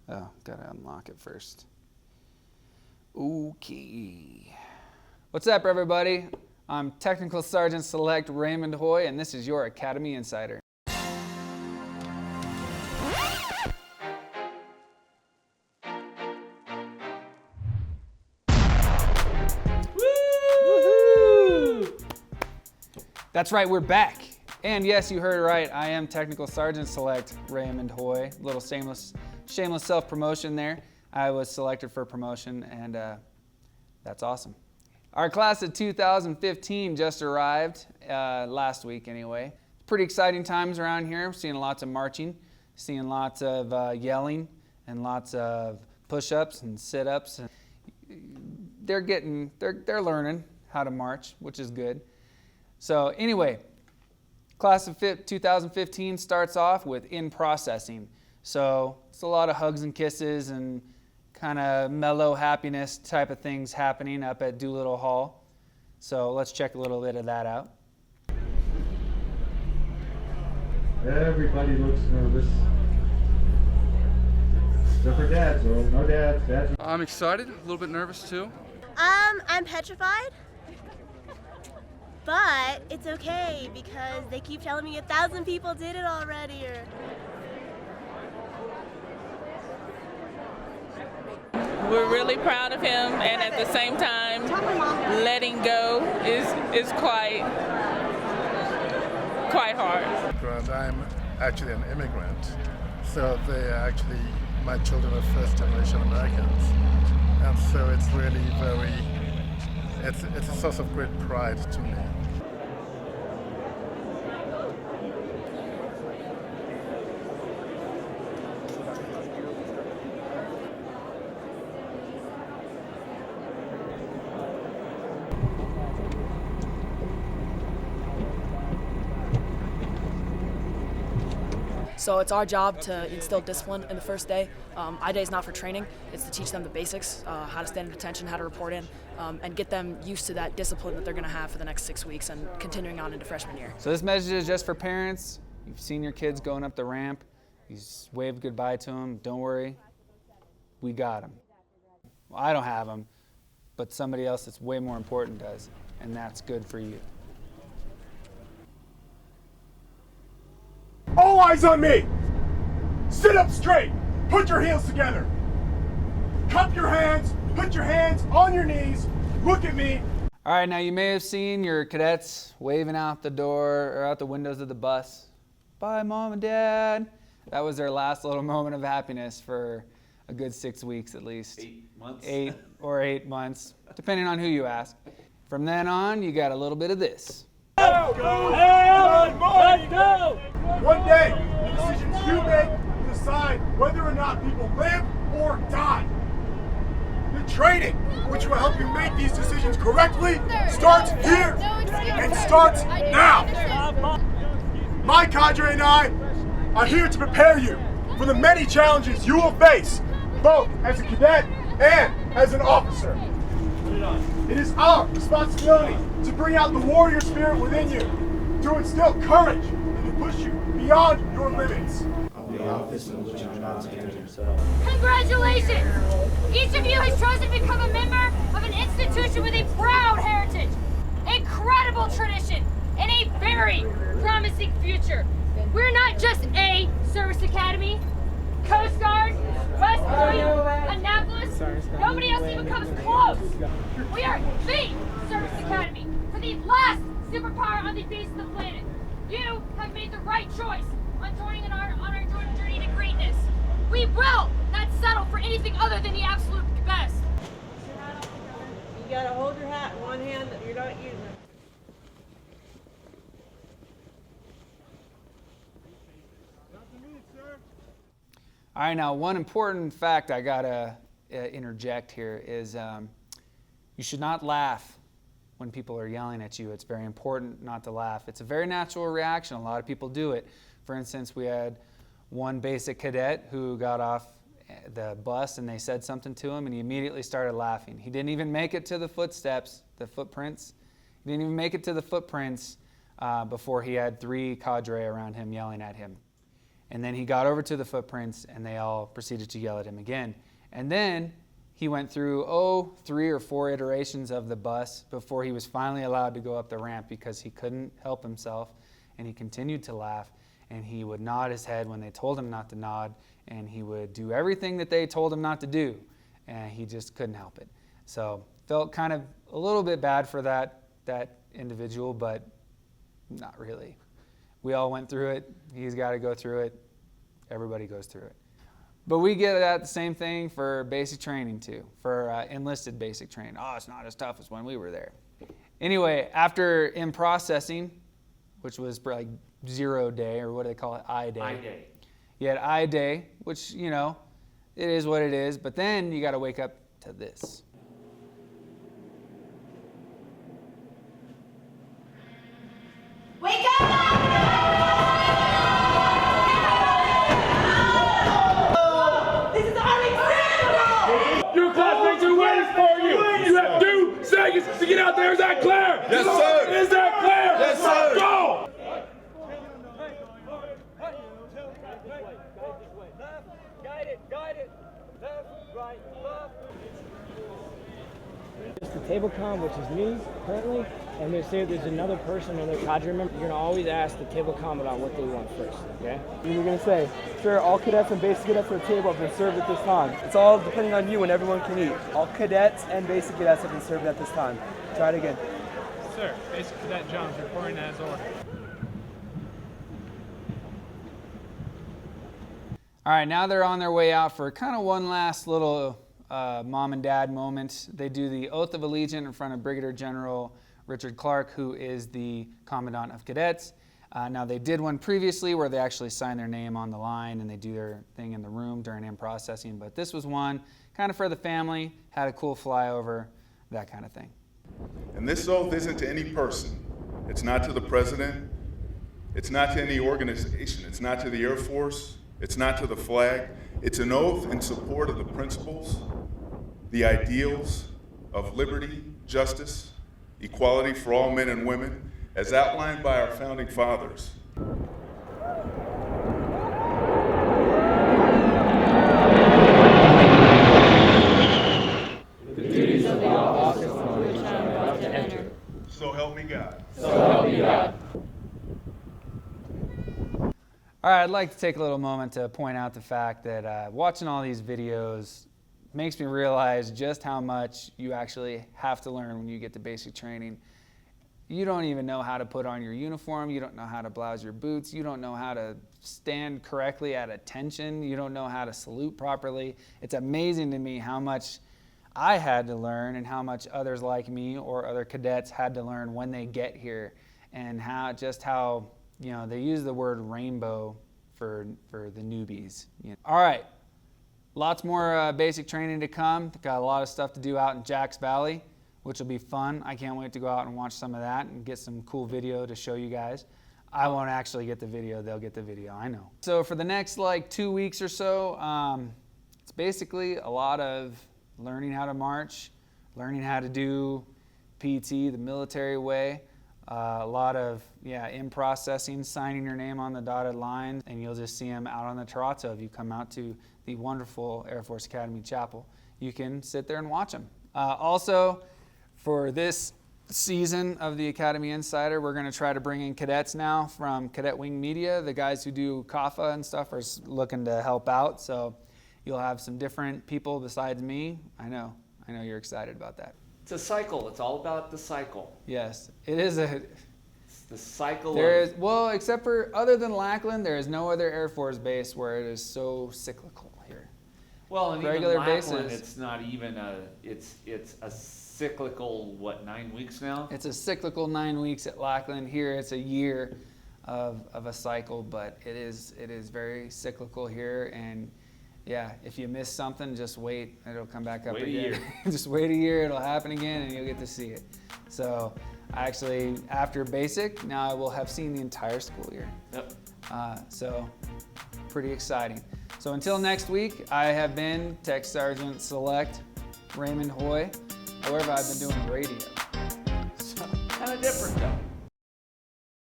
Oh, gotta unlock it first. Okay. What's up, everybody? I'm Technical Sergeant Select Raymond Hoy, and this is your Academy Insider. Woo! That's right, we're back. And yes, you heard it right. I am Technical Sergeant Select Raymond Hoy. Little shameless self-promotion there. I was selected for promotion, and that's awesome. Our class of 2015 just arrived last week anyway. Pretty exciting times around here. We're seeing lots of marching, seeing lots of yelling, and lots of push-ups and sit-ups. They're learning how to march, which is good. So anyway, class of 2015 starts off with Inprocessing. So it's a lot of hugs and kisses and kind of mellow happiness type of things happening up at Doolittle Hall. So let's check a little bit of that out. Everybody looks nervous. Except for dads, though. No dads. Dads. I'm excited, a little bit nervous too. I'm petrified, but it's okay because they keep telling me 1,000 people did it already. We're really proud of him, and at the same time, letting go is quite hard. I'm actually an immigrant, so they are actually, my children are first-generation Americans, and so it's really it's a source of great pride to me. So it's our job to instill discipline in the first day. I-Day is not for training. It's to teach them the basics, how to stand at attention, how to report in, and get them used to that discipline that they're going to have for the next 6 weeks and continuing on into freshman year. So this message is just for parents. You've seen your kids going up the ramp. You waved goodbye to them. Don't worry. We got them. Well, I don't have them, but somebody else that's way more important does, and that's good for you. All eyes on me! Sit up straight! Put your heels together! Cup your hands! Put your hands on your knees! Look at me! All right, now you may have seen your cadets waving out the door or out the windows of the bus. Bye, Mom and Dad. That was their last little moment of happiness for a good 6 weeks at least. 8 months. 8 months, depending on who you ask. From then on, you got a little bit of this. Let's go! Let's go! One day, the decisions you make will decide whether or not people live or die. The training, which will help you make these decisions correctly, starts here and starts now. My cadre and I are here to prepare you for the many challenges you will face, both as a cadet and as an officer. It is our responsibility to bring out the warrior spirit within you, to instill courage, and to push you beyond your limits. The office in which I'm about to enter himself. Congratulations! Each of you has chosen to become a member of an institution with a proud heritage, a credible tradition, and a very promising future. We're not just a service academy, Coast Guard, West Point, Annapolis. Nobody else even comes close. We are the service academy for the last superpower on the face of the planet. You have made the right choice on joining on our journey to greatness. We will not settle for anything other than the absolute best. You gotta hold your hat in one hand that you're not using. All right, now one important fact I gotta interject here is you should not laugh when people are yelling at you. It's very important not to laugh. It's a very natural reaction. A lot of people do it. For instance, we had one basic cadet who got off the bus and they said something to him and he immediately started laughing. He didn't even make it to the footsteps, the footprints. He didn't even make it to the footprints before he had 3 cadre around him yelling at him. And then he got over to the footprints and they all proceeded to yell at him again. And then he went through, 3 or 4 iterations of the bus before he was finally allowed to go up the ramp because he couldn't help himself, and he continued to laugh, and he would nod his head when they told him not to nod, and he would do everything that they told him not to do, and he just couldn't help it. So felt kind of a little bit bad for that individual, but not really. We all went through it. He's got to go through it. Everybody goes through it. But we get at the same thing for basic training too, for enlisted basic training. Oh, it's not as tough as when we were there. Anyway, after Inprocessing, which was like 0 day, or what do they call it? I-Day. I-Day. You had I-Day, which, you know, it is what it is, but then you got to wake up to this. Wake up! This is Army Central! Your classmates are waiting for you! You have 2 seconds to get out there. Is that clear? Yes, sir. Is that clear? Yes, sir. Go! Guide it. Left, right, left. It's the table comm, which is me currently, and they say there's another person, another cadre member. You're gonna always ask the table comm about what they want first, okay? And you're gonna say, sir, all cadets and basic cadets at the table have been served at this time. It's all depending on you and everyone can eat. All cadets and basic cadets have been served at this time. Try it again. Sir, Basic Cadet Jones reporting as ordered. All right, now they're on their way out for kind of one last little mom and dad moment. They do the Oath of Allegiance in front of Brigadier General Richard Clark, who is the Commandant of Cadets. Now, they did one previously where they actually sign their name on the line and they do their thing in the room during Inprocessing, but this was one kind of for the family, had a cool flyover, that kind of thing. And this oath isn't to any person. It's not to the president. It's not to any organization. It's not to the Air Force. It's not to the flag. It's an oath in support of the principles, the ideals of liberty, justice, equality for all men and women, as outlined by our founding fathers. The duties of the office on which I am about to enter. So help me God. So help me God. All right, I'd like to take a little moment to point out the fact that watching all these videos makes me realize just how much you actually have to learn when you get to basic training. You don't even know how to put on your uniform. You don't know how to blouse your boots. You don't know how to stand correctly at attention. You don't know how to salute properly. It's amazing to me how much I had to learn and how much others like me or other cadets had to learn when they get here, and how you know, they use the word rainbow for the newbies. You know. All right, lots more basic training to come. Got a lot of stuff to do out in Jacks Valley, which will be fun. I can't wait to go out and watch some of that and get some cool video to show you guys. I won't actually get the video, they'll get the video, I know. So for the next like 2 weeks or so, it's basically a lot of learning how to march, learning how to do PT the military way, a lot of Inprocessing, signing your name on the dotted line, and you'll just see them out on the terrazzo if you come out to the wonderful Air Force Academy Chapel. You can sit there and watch them. Also, for this season of the Academy Insider, we're going to try to bring in cadets now from Cadet Wing Media. The guys who do CAFA and stuff are looking to help out, so you'll have some different people besides me. I know you're excited about that. It's a cycle. It's all about the cycle. Yes, it is It's the cycle well, except for other than Lackland, there is no other Air Force base where it is so cyclical here. Well, and regular even Lackland, bases, it's not even it's a cyclical, 9 weeks now? It's a cyclical 9 weeks at Lackland. Here it's a year of a cycle, but it is very cyclical here. And yeah, if you miss something, just wait. It'll come back up again. Wait a year. Just wait a year. It'll happen again, and you'll get to see it. So actually, after basic, now I will have seen the entire school year. Yep. So pretty exciting. So until next week, I have been Tech Sergeant Select Raymond Hoy. However, I've been doing radio.